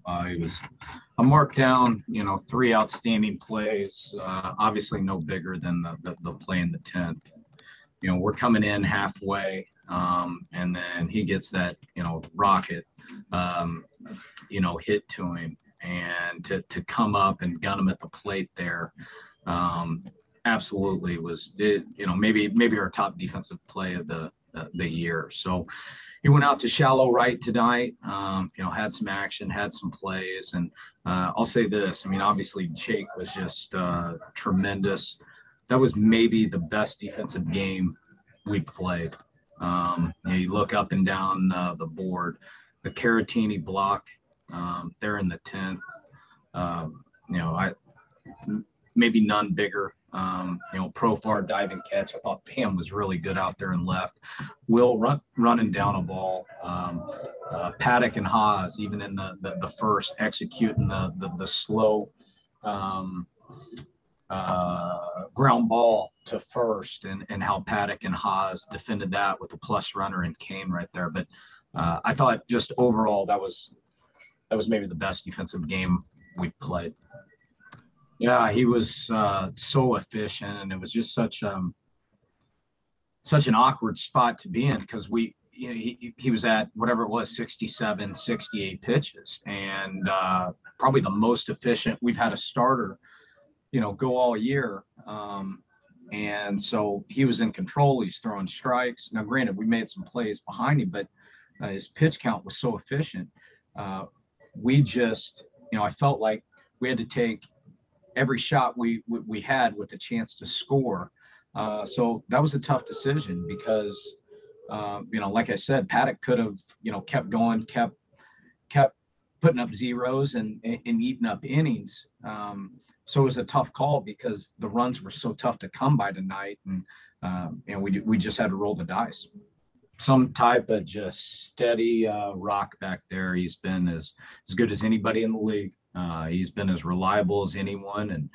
I marked down, three outstanding plays, obviously no bigger than the play in the 10th. We're coming in halfway, and then he gets that, rocket, hit to him. And to come up and gun him at the plate there, absolutely was it. Maybe our top defensive play of the year. So he went out to shallow right tonight. Had some action, had some plays, and I'll say this. I mean, obviously Jake was just tremendous. That was maybe the best defensive game we've played. You look up and down the board, the Caratini block there in the 10th. I maybe none bigger. Profar diving catch. I thought Pam was really good out there and left. Will running down a ball. Paddack and Haas, even in the first, executing the slow ground ball to first, and how Paddack and Haas defended that with a plus runner and Kane right there. But I thought just overall that was maybe the best defensive game we've played. Yeah, he was so efficient, and it was just such an awkward spot to be in because he was at whatever it was, 67, 68 pitches, and probably the most efficient we've had a starter, go all year. And so he was in control. He's throwing strikes. Now, granted, we made some plays behind him, but his pitch count was so efficient. We just, I felt like we had to take every shot we had with a chance to score. So that was a tough decision because, like I said, Paddack could have, kept going, kept putting up zeros and eating up innings. So it was a tough call because the runs were so tough to come by tonight. And we just had to roll the dice. Some type of just steady rock back there. He's been as good as anybody in the league. He's been as reliable as anyone, and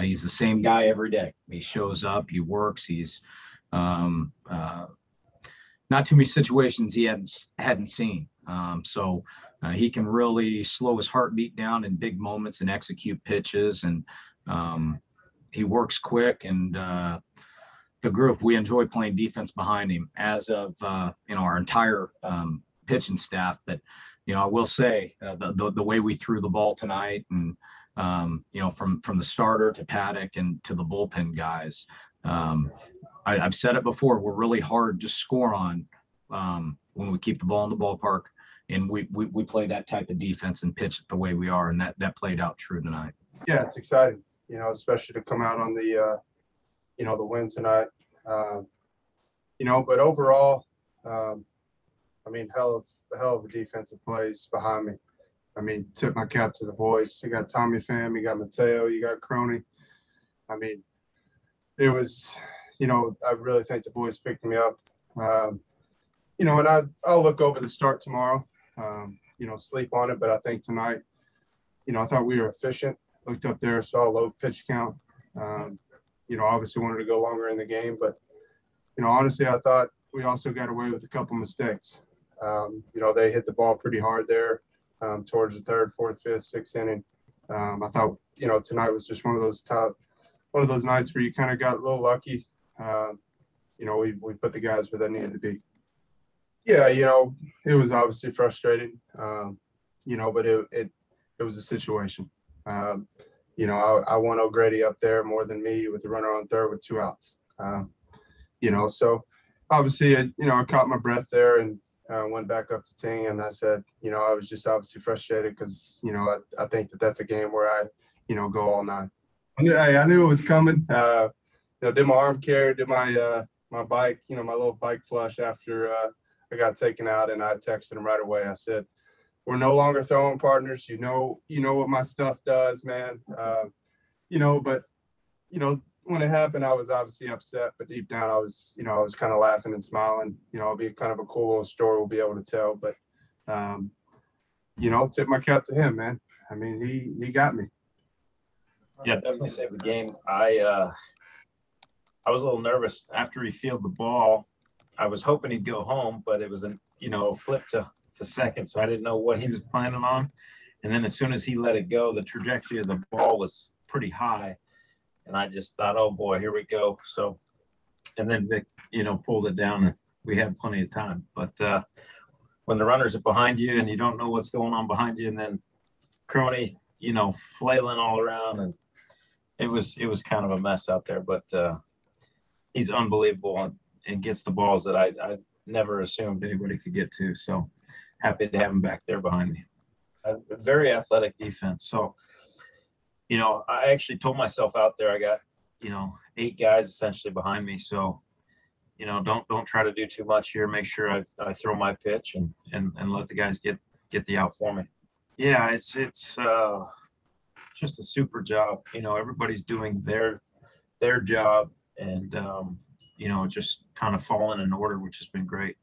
he's the same guy every day. He shows up, he works. He's not too many situations he hadn't seen. So he can really slow his heartbeat down in big moments and execute pitches, and he works quick. And the group, we enjoy playing defense behind him, as of our entire pitching staff. But I will say the way we threw the ball tonight, and from the starter to Paddack and to the bullpen guys, I've said it before. We're really hard to score on when we keep the ball in the ballpark, and we play that type of defense and pitch it the way we are, and that played out true tonight. Yeah, it's exciting, especially to come out on the the win tonight. But overall, hell of a defensive plays behind me. Tip my cap to the boys. You got Tommy Pham, you got Mateo, you got Croney. It was, I really think the boys picked me up. And I'll look over the start tomorrow, sleep on it. But I think tonight, I thought we were efficient. Looked up there, saw a low pitch count. Obviously wanted to go longer in the game, but, honestly, I thought we also got away with a couple mistakes. They hit the ball pretty hard there towards the third, fourth, fifth, sixth inning. I thought, tonight was just one of those nights where you kind of got a little lucky. We put the guys where they needed to be. Yeah, it was obviously frustrating, but it was a situation. I want O'Grady up there more than me with the runner on third with 2 outs. So obviously, I caught my breath there and went back up to Ting, and I said, I was just obviously frustrated because, I think that's a game where I, go all night. I knew it was coming. Did my arm carry, did my bike, my little bike flush after I got taken out, and I texted him right away. I said, we're no longer throwing partners. You know what my stuff does, man. But when it happened, I was obviously upset, but deep down, I was kind of laughing and smiling. It'll be kind of a cool little story we'll be able to tell. But, tip my cap to him, man. He got me. Yeah, definitely saved the game. I was a little nervous after he fielded the ball. I was hoping he'd go home, but it was a flip to second, so I didn't know what he was planning on. And then as soon as he let it go, the trajectory of the ball was pretty high. And I just thought, oh boy, here we go. So, and then Vic, pulled it down, and we had plenty of time. But when the runners are behind you and you don't know what's going on behind you, and then Croney, flailing all around, and it was kind of a mess out there. But he's unbelievable and gets the balls that I never assumed anybody could get to. So happy to have him back there behind me. A very athletic defense. So, I actually told myself out there, I got, 8 guys essentially behind me. So, don't try to do too much here. Make sure I throw my pitch and let the guys get the out for me. Yeah, it's just a super job. Everybody's doing their job, and just kind of falling in order, which has been great.